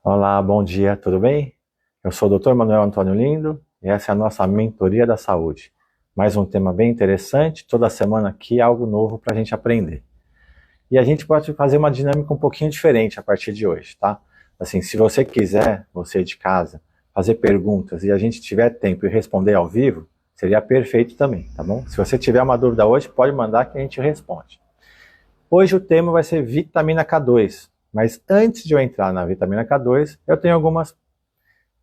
Olá, bom dia, tudo bem? Eu sou o Dr. Manuel Antônio Lindo e essa é a nossa mentoria da saúde. Mais um tema bem interessante, toda semana aqui algo novo para a gente aprender. E a gente pode fazer uma dinâmica um pouquinho diferente a partir de hoje, tá? Assim, se você quiser, você de casa, fazer perguntas e a gente tiver tempo e responder ao vivo, seria perfeito também, tá bom? Se você tiver uma dúvida hoje, pode mandar que a gente responde. Hoje o tema vai ser vitamina K2, mas antes de eu entrar na vitamina K2, eu tenho algumas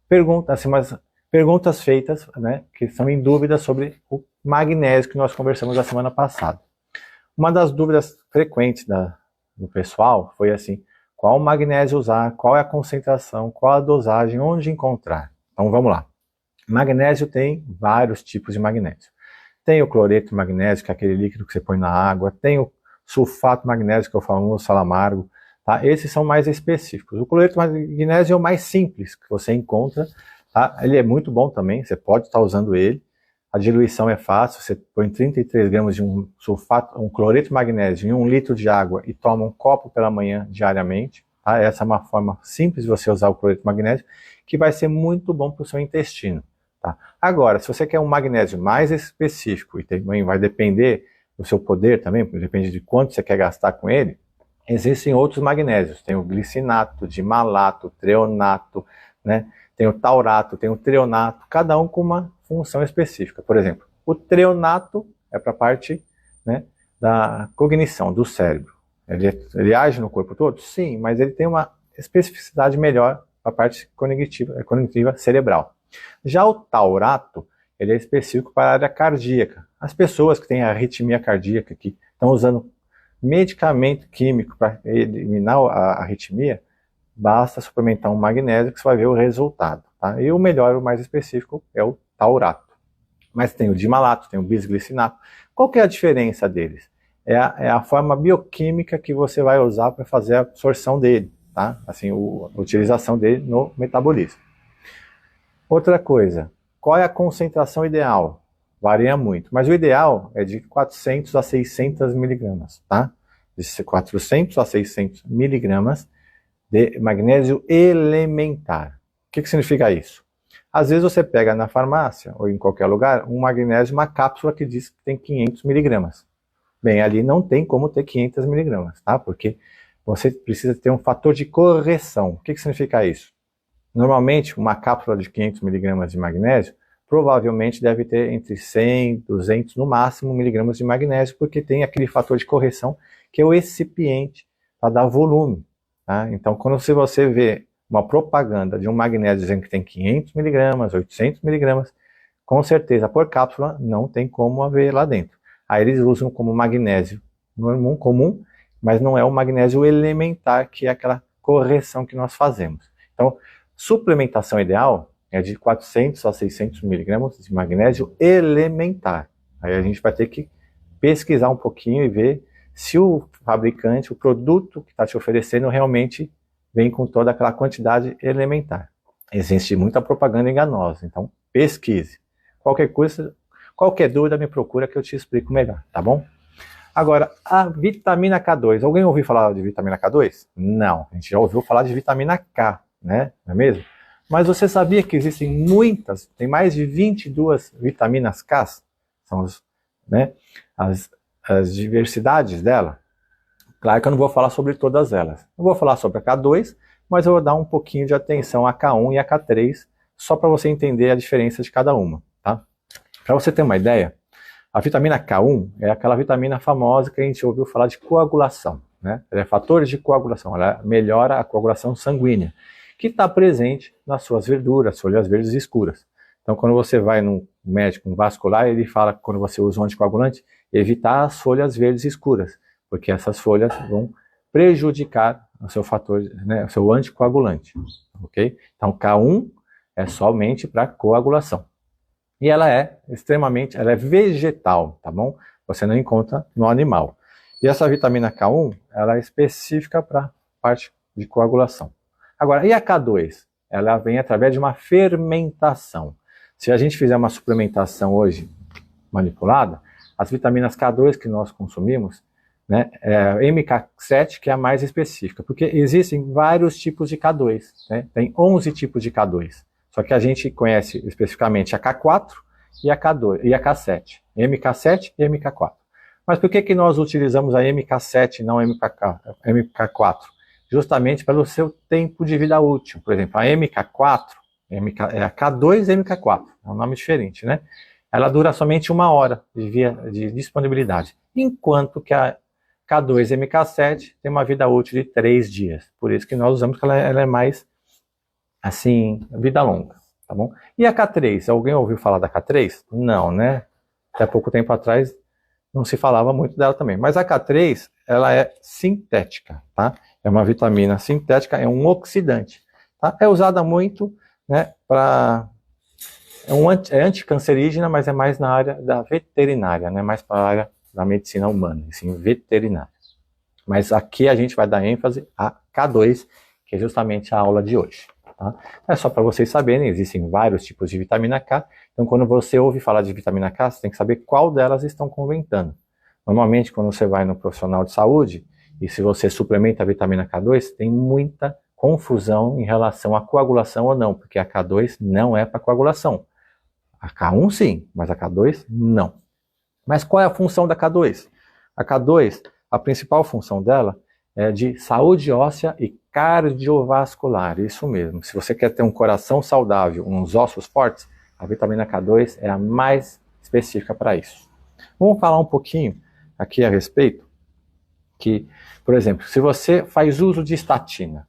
perguntas, assim, umas perguntas feitas, né, que são em dúvida sobre o magnésio que nós conversamos na semana passada. Uma das dúvidas frequentes do pessoal foi assim: qual magnésio usar, qual é a concentração, qual a dosagem, onde encontrar? Então vamos lá. Magnésio tem vários tipos de magnésio. Tem o cloreto de magnésio, que é aquele líquido que você põe na água, tem o sulfato magnésio, que é o famoso sal amargo, tá? Esses são mais específicos. O cloreto de magnésio é o mais simples que você encontra, tá? Ele é muito bom também, você pode estar usando ele. A diluição é fácil, você põe 33 gramas de um sulfato, um cloreto de magnésio em 1 litro de água e toma um copo pela manhã diariamente, tá? Essa é uma forma simples de você usar o cloreto de magnésio, que vai ser muito bom para o seu intestino. Tá? Agora, se você quer um magnésio mais específico, e também vai depender do seu poder também, depende de quanto você quer gastar com ele, existem outros magnésios. Tem o glicinato, dimalato, treonato, né? Tem o taurato, tem o treonato, cada um com uma função específica. Por exemplo, o treonato é para a parte, né, da cognição, do cérebro. Ele age no corpo todo? Sim, mas ele tem uma especificidade melhor para a parte cognitiva cerebral. Já o taurato, ele é específico para a área cardíaca. As pessoas que têm arritmia cardíaca, que estão usando medicamento químico para eliminar a arritmia, basta suplementar um magnésio que você vai ver o resultado. Tá? E o melhor, o mais específico, é o taurato. Mas tem o dimalato, tem o bisglicinato. Qual que é a diferença deles? É a forma bioquímica que você vai usar para fazer a absorção dele, tá? Assim, a utilização dele no metabolismo. Outra coisa, qual é a concentração ideal? Varia muito, mas o ideal é de 400 a 600 miligramas, tá? De 400 a 600 miligramas de magnésio elementar. O que significa isso? Às vezes você pega na farmácia ou em qualquer lugar um magnésio, uma cápsula que diz que tem 500 miligramas. Bem, ali não tem como ter 500 miligramas, tá? Porque você precisa ter um fator de correção. O que significa isso? Normalmente, uma cápsula de 500 miligramas de magnésio provavelmente deve ter entre 100 e 200 no máximo miligramas de magnésio, porque tem aquele fator de correção que é o excipiente para dar volume. Tá? Então, quando você vê uma propaganda de um magnésio dizendo que tem 500 miligramas, 800 miligramas, com certeza por cápsula não tem como haver lá dentro. Aí eles usam como magnésio comum, mas não é o magnésio elementar, que é aquela correção que nós fazemos. Então, suplementação ideal é de 400 a 600 miligramas de magnésio elementar. Aí a gente vai ter que pesquisar um pouquinho e ver se o fabricante, o produto que está te oferecendo realmente vem com toda aquela quantidade elementar. Existe muita propaganda enganosa, então pesquise. Qualquer coisa, qualquer dúvida me procura que eu te explico melhor, tá bom? Agora, a vitamina K2. Alguém ouviu falar de vitamina K2? Não, a gente já ouviu falar de vitamina K, né? Não é mesmo? Mas você sabia que existem muitas, tem mais de 22 vitaminas K? São né, as diversidades dela. Claro que eu não vou falar sobre todas elas. Eu vou falar sobre a K2, mas eu vou dar um pouquinho de atenção à K1 e à K3, só para você entender a diferença de cada uma, tá? Para você ter uma ideia, a vitamina K1 é aquela vitamina famosa que a gente ouviu falar de coagulação, né? Ela é fator de coagulação, ela melhora a coagulação sanguínea, que está presente nas suas verduras, folhas verdes escuras. Então, quando você vai num médico, um vascular, ele fala, quando você usa um anticoagulante, evitar as folhas verdes escuras, porque essas folhas vão prejudicar o seu fator, né, o seu anticoagulante, ok? Então, K1 é somente para coagulação. E ela é ela é vegetal, tá bom? Você não encontra no animal. E essa vitamina K1, ela é específica para parte de coagulação. Agora, e a K2? Ela vem através de uma fermentação. Se a gente fizer uma suplementação hoje manipulada, as vitaminas K2 que nós consumimos né? A MK7 que é a mais específica, porque existem vários tipos de K2, né? Tem 11 tipos de K2, só que a gente conhece especificamente a K4 e a K2 e a K7, MK7 e MK4. Mas por que nós utilizamos a MK7 e não a MK4? Justamente pelo seu tempo de vida útil. Por exemplo, a MK4, é a K2 e MK4, é um nome diferente, né? Ela dura somente 1 hora de disponibilidade, enquanto que a K2 e MK7 tem uma vida útil de 3 dias. Por isso que nós usamos que ela é mais, assim, vida longa, tá bom? E a K3, alguém ouviu falar da K3? Não, né? Até pouco tempo atrás não se falava muito dela também. Mas a K3, ela é sintética, tá? É uma vitamina sintética, é um oxidante, tá? É usada muito, né, é anticancerígena, mas é mais na área da veterinária, né? Mais para a área da medicina humana, assim, veterinária. Mas aqui a gente vai dar ênfase a K2, que é justamente a aula de hoje. Tá? É só para vocês saberem, existem vários tipos de vitamina K, então quando você ouve falar de vitamina K, você tem que saber qual delas estão comentando. Normalmente, quando você vai no profissional de saúde, e se você suplementa a vitamina K2, tem muita confusão em relação à coagulação ou não, porque a K2 não é para coagulação. A K1 sim, mas a K2 não. Mas qual é a função da K2? A K2, a principal função dela é de saúde óssea e cardiovascular, isso mesmo. Se você quer ter um coração saudável, uns ossos fortes, a vitamina K2 é a mais específica para isso. Vamos falar um pouquinho aqui a respeito que, por exemplo, se você faz uso de estatina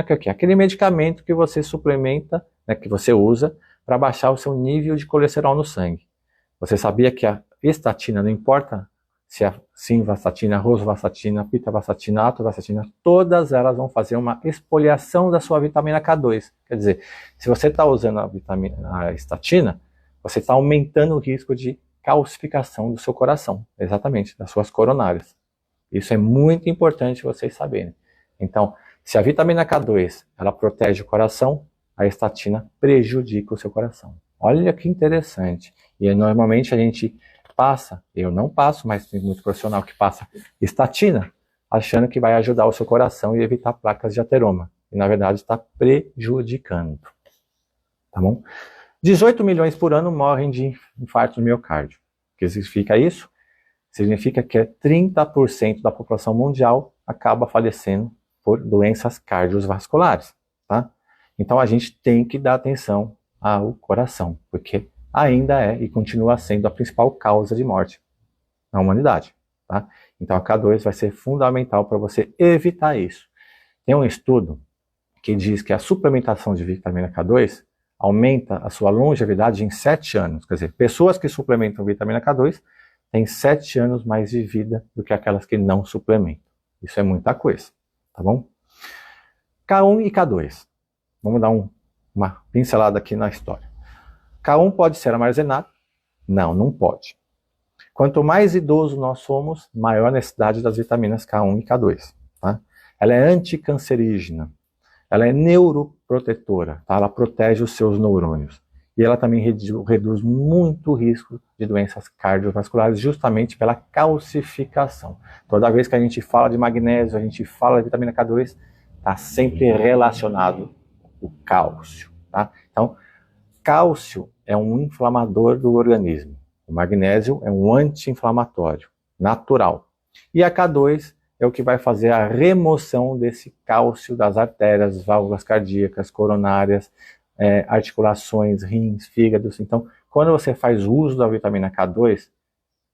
que é o quê? Aquele medicamento que você suplementa, né, que você usa para baixar o seu nível de colesterol no sangue. Você sabia que a estatina, não importa se é simvastatina, rosuvastatina, pitavastatina, atorvastatina, todas elas vão fazer uma espoliação da sua vitamina K2. Quer dizer, se você está usando a estatina, você está aumentando o risco de calcificação do seu coração, exatamente, das suas coronárias. Isso é muito importante vocês saberem. Então, se a vitamina K2 ela protege o coração, a estatina prejudica o seu coração. Olha que interessante. E normalmente a gente passa, eu não passo, mas tem muito profissional que passa estatina, achando que vai ajudar o seu coração e evitar placas de ateroma. E na verdade está prejudicando. Tá bom? 18 milhões por ano morrem de infarto no miocárdio. O que significa isso? Significa que 30% da população mundial acaba falecendo por doenças cardiovasculares, tá? Então a gente tem que dar atenção ao coração, porque ainda é e continua sendo a principal causa de morte na humanidade, tá? Então a K2 vai ser fundamental para você evitar isso. Tem um estudo que diz que a suplementação de vitamina K2 aumenta a sua longevidade em 7 anos. Quer dizer, pessoas que suplementam vitamina K2 têm 7 anos mais de vida do que aquelas que não suplementam. Isso é muita coisa, tá bom? K1 e K2. Vamos dar uma pincelada aqui na história. K1 pode ser armazenado? Não, não pode. Quanto mais idoso nós somos, maior a necessidade das vitaminas K1 e K2. Tá? Ela é anticancerígena. Ela é neuroprotetora. Tá? Ela protege os seus neurônios. E ela também reduz muito o risco de doenças cardiovasculares, justamente pela calcificação. Toda vez que a gente fala de magnésio, a gente fala de vitamina K2, está sempre relacionado o cálcio. Tá? Então, cálcio é um inflamador do organismo. O magnésio é um anti-inflamatório, natural. E a K2 é o que vai fazer a remoção desse cálcio das artérias, válvulas cardíacas, coronárias, articulações, rins, fígados. Então, quando você faz uso da vitamina K2,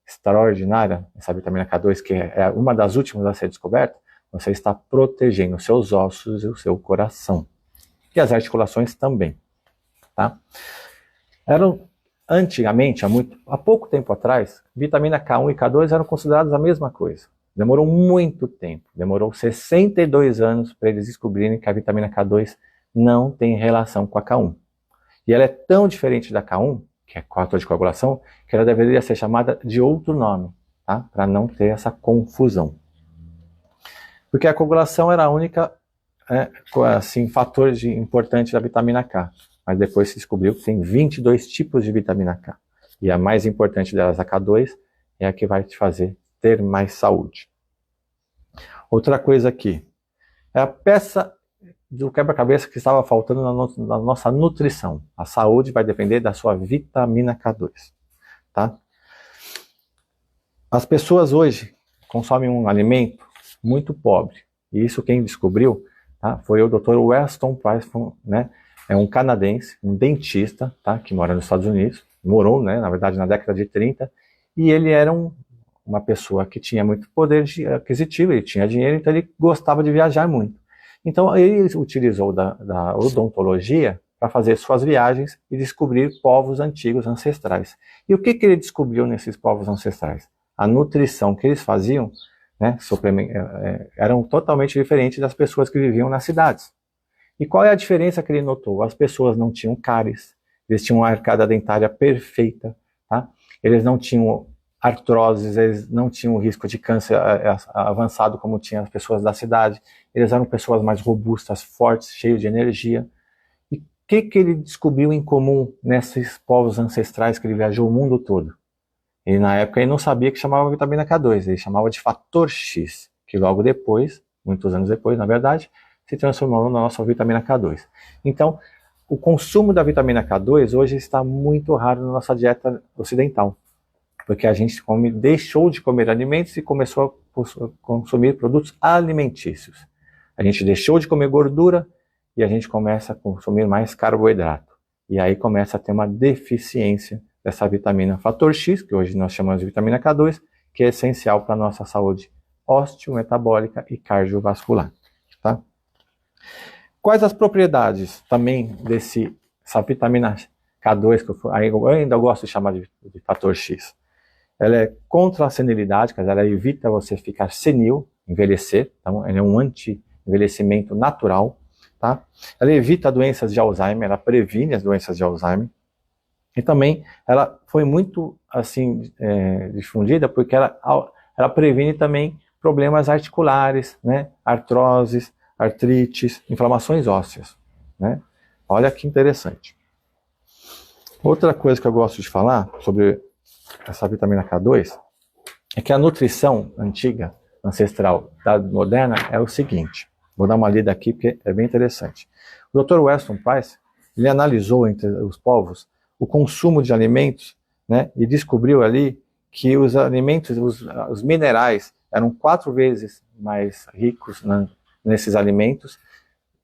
extraordinária, essa vitamina K2, que é uma das últimas a ser descoberta, você está protegendo os seus ossos e o seu coração. E as articulações também. Tá? Antigamente, há pouco tempo atrás, vitamina K1 e K2 eram consideradas a mesma coisa. Demorou muito tempo, demorou 62 anos para eles descobrirem que a vitamina K2 não tem relação com a K1. E ela é tão diferente da K1, que é coator de coagulação, que ela deveria ser chamada de outro nome, tá? Para não ter essa confusão. Porque a coagulação era a única assim, fator importante da vitamina K. Mas depois se descobriu que tem 22 tipos de vitamina K. E a mais importante delas, a K2, é a que vai te fazer ter mais saúde. Outra coisa aqui, é a peça do quebra-cabeça que estava faltando na nossa nutrição. A saúde vai depender da sua vitamina K2, tá? As pessoas hoje consomem um alimento muito pobre, e isso quem descobriu, tá, foi o Dr. Weston Price, né? É um canadense, um dentista, tá, que mora nos Estados Unidos, morou, né, na verdade, na década de 30, e ele era uma pessoa que tinha muito poder aquisitivo, ele tinha dinheiro, então ele gostava de viajar muito. Então ele utilizou da odontologia para fazer suas viagens e descobrir povos antigos ancestrais. E o que ele descobriu nesses povos ancestrais? A nutrição que eles faziam, né, eram totalmente diferentes das pessoas que viviam nas cidades. E qual é a diferença que ele notou? As pessoas não tinham cáries, eles tinham uma arcada dentária perfeita, tá? Eles não tinham artroses, eles não tinham risco de câncer avançado como tinham as pessoas da cidade, eles eram pessoas mais robustas, fortes, cheios de energia. E o que ele descobriu em comum nesses povos ancestrais que ele viajou o mundo todo? E na época ele não sabia que chamava vitamina K2, ele chamava de fator X, que logo depois, muitos anos depois, na verdade, se transformou na nossa vitamina K2. Então, o consumo da vitamina K2 hoje está muito raro na nossa dieta ocidental, porque a gente deixou de comer alimentos e começou a consumir produtos alimentícios. A gente deixou de comer gordura e a gente começa a consumir mais carboidrato. E aí começa a ter uma deficiência dessa vitamina fator X, que hoje nós chamamos de vitamina K2, que é essencial para a nossa saúde osteometabólica e cardiovascular. Tá? Quais as propriedades também dessa vitamina K2, que eu ainda gosto de chamar de fator X? Ela é contra a senilidade, quer dizer, ela evita você ficar senil, envelhecer, então ela é um anti-envelhecimento natural, tá? Ela evita doenças de Alzheimer, ela previne as doenças de Alzheimer, e também ela foi muito assim difundida porque ela previne também problemas articulares, né? Artroses, artrites, inflamações ósseas, né? Olha que interessante. Outra coisa que eu gosto de falar sobre essa vitamina K2 é que a nutrição antiga, ancestral, da moderna é o seguinte. Vou dar uma lida aqui porque é bem interessante. O Dr. Weston Price, ele analisou entre os povos o consumo de alimentos, né, e descobriu ali que os alimentos, os minerais eram 4 vezes mais ricos nesses alimentos,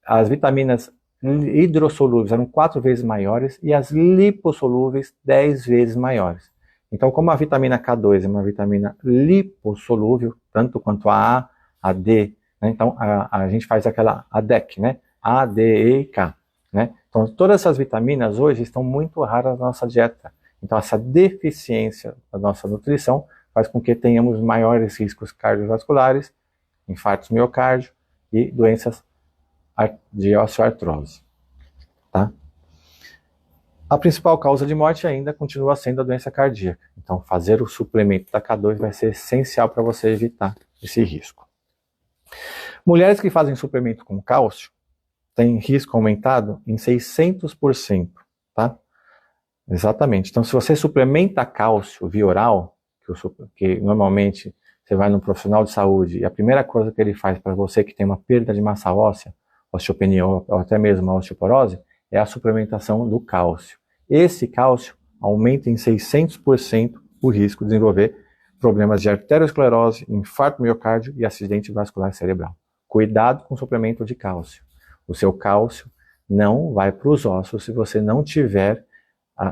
as vitaminas hidrossolúveis eram 4 vezes maiores e as lipossolúveis 10 vezes maiores. Então, como a vitamina K2 é uma vitamina lipossolúvel, tanto quanto a D, né, então a gente faz aquela ADEC, né, A, D, E e K, né? Então, todas essas vitaminas hoje estão muito raras na nossa dieta. Então, essa deficiência da nossa nutrição faz com que tenhamos maiores riscos cardiovasculares, infartos miocárdio e doenças de osteoartrose. Tá? A principal causa de morte ainda continua sendo a doença cardíaca. Então, fazer o suplemento da K2 vai ser essencial para você evitar esse risco. Mulheres que fazem suplemento com cálcio têm risco aumentado em 600%, tá? Exatamente. Então, se você suplementa cálcio via oral, que normalmente você vai num profissional de saúde e a primeira coisa que ele faz para você que tem uma perda de massa óssea, osteopenia ou até mesmo a osteoporose, é a suplementação do cálcio. Esse cálcio aumenta em 600% o risco de desenvolver problemas de arteriosclerose, infarto miocárdio e acidente vascular cerebral. Cuidado com o suplemento de cálcio. O seu cálcio não vai para os ossos se você não tiver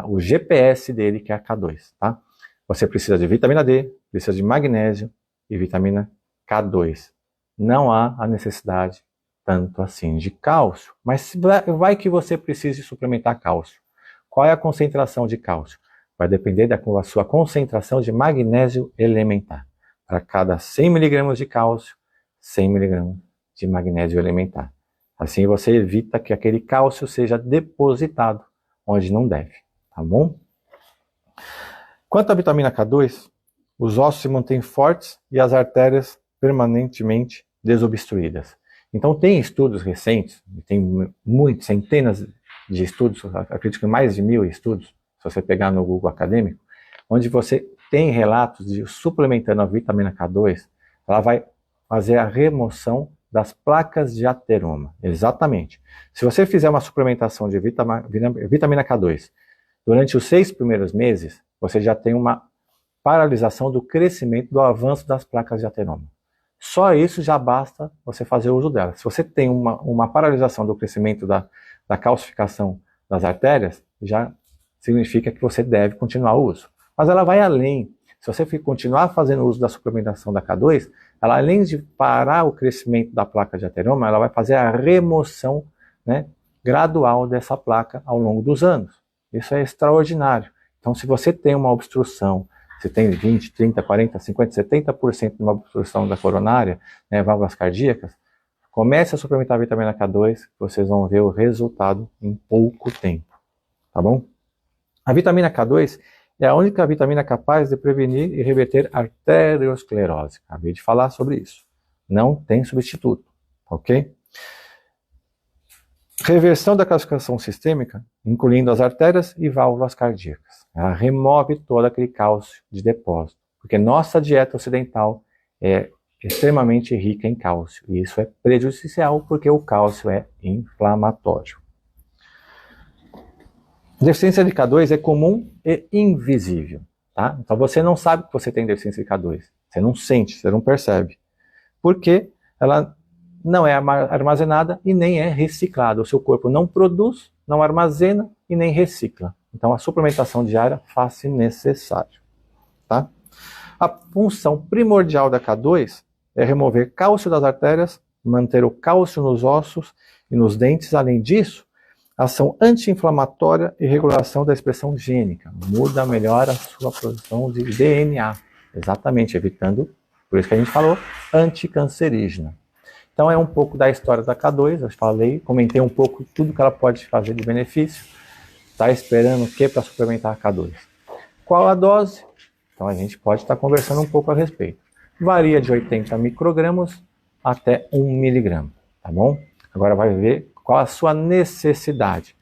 o GPS dele, que é a K2, tá? Você precisa de vitamina D, precisa de magnésio e vitamina K2. Não há a necessidade tanto assim de cálcio, mas vai que você precise suplementar cálcio. Qual é a concentração de cálcio? Vai depender da sua concentração de magnésio elementar. Para cada 100 mg de cálcio, 100 mg de magnésio elementar. Assim você evita que aquele cálcio seja depositado onde não deve, tá bom? Quanto à vitamina K2, os ossos se mantêm fortes e as artérias permanentemente desobstruídas. Então tem estudos recentes, tem muitos, centenas de estudos, acredito que mais de 1000 estudos, se você pegar no Google acadêmico, onde você tem relatos de suplementando a vitamina K2, ela vai fazer a remoção das placas de ateroma. Exatamente. Se você fizer uma suplementação de vitamina K2 durante os 6 primeiros meses, você já tem uma paralisação do crescimento, do avanço das placas de ateroma. Só isso já basta você fazer uso dela. Se você tem uma paralisação do crescimento da calcificação das artérias, já significa que você deve continuar o uso. Mas ela vai além. Se você continuar fazendo uso da suplementação da K2, ela, além de parar o crescimento da placa de ateroma, ela vai fazer a remoção, né, gradual dessa placa ao longo dos anos. Isso é extraordinário. Então, se você tem uma obstrução, você tem 20, 30, 40, 50, 70% de uma obstrução da coronária, né, válvulas cardíacas, comece a suplementar a vitamina K2, vocês vão ver o resultado em pouco tempo. Tá bom? A vitamina K2 é a única vitamina capaz de prevenir e reverter arteriosclerose. Acabei de falar sobre isso. Não tem substituto, ok? Reversão da calcificação sistêmica, incluindo as artérias e válvulas cardíacas. Ela remove todo aquele cálcio de depósito, porque nossa dieta ocidental é extremamente rica em cálcio, e isso é prejudicial porque o cálcio é inflamatório. Deficiência de K2 é comum e invisível, tá? Então você não sabe que você tem deficiência de K2, você não sente, você não percebe, porque ela não é armazenada e nem é reciclada. O seu corpo não produz, não armazena e nem recicla. Então a suplementação diária faz-se necessário, tá? A função primordial da K2 é remover cálcio das artérias, manter o cálcio nos ossos e nos dentes. Além disso, ação anti-inflamatória e regulação da expressão gênica. Muda, melhora a sua produção de DNA. Exatamente, evitando, por isso que a gente falou, anticancerígena. Então é um pouco da história da K2, eu falei, comentei um pouco tudo que ela pode fazer de benefício. Está esperando o que para suplementar a K2? Qual a dose? Então a gente pode estar conversando um pouco a respeito. Varia de 80 microgramas até 1 miligrama, tá bom? Agora vai ver qual a sua necessidade.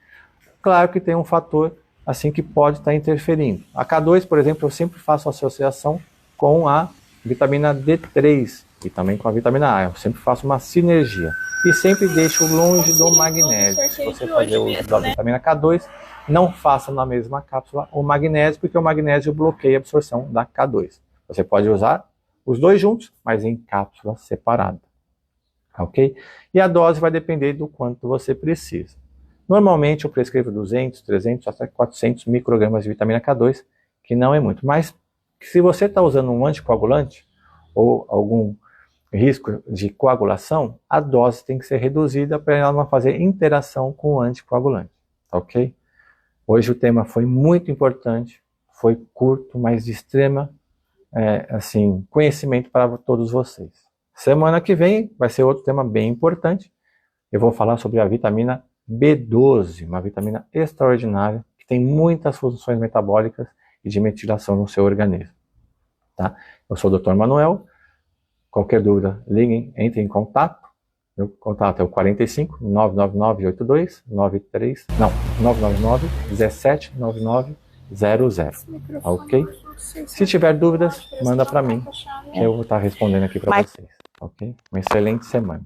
Claro que tem um fator assim que pode estar interferindo. A K2, por exemplo, eu sempre faço associação com a vitamina D3 e também com a vitamina A. Eu sempre faço uma sinergia. E sempre deixo longe do magnésio. Se você fazer o uso da vitamina K2, não faça na mesma cápsula o magnésio, porque o magnésio bloqueia a absorção da K2. Você pode usar os dois juntos, mas em cápsula separada. Ok? E a dose vai depender do quanto você precisa. Normalmente eu prescrevo 200, 300, até 400 microgramas de vitamina K2, que não é muito. Mas se você está usando um anticoagulante ou algum risco de coagulação, a dose tem que ser reduzida para ela não fazer interação com o anticoagulante. Ok? Hoje o tema foi muito importante, foi curto, mas de extrema conhecimento para todos vocês. Semana que vem vai ser outro tema bem importante. Eu vou falar sobre a vitamina B12, uma vitamina extraordinária que tem muitas funções metabólicas e de metilação no seu organismo. Tá? Eu sou o Dr. Manuel. Qualquer dúvida, liguem, entrem em contato. Meu contato é o 45 999 82 93, não, 999 17 99 00. Ok? Se tiver dúvidas, manda para mim, que eu vou estar respondendo aqui para vocês. Ok? Uma excelente semana.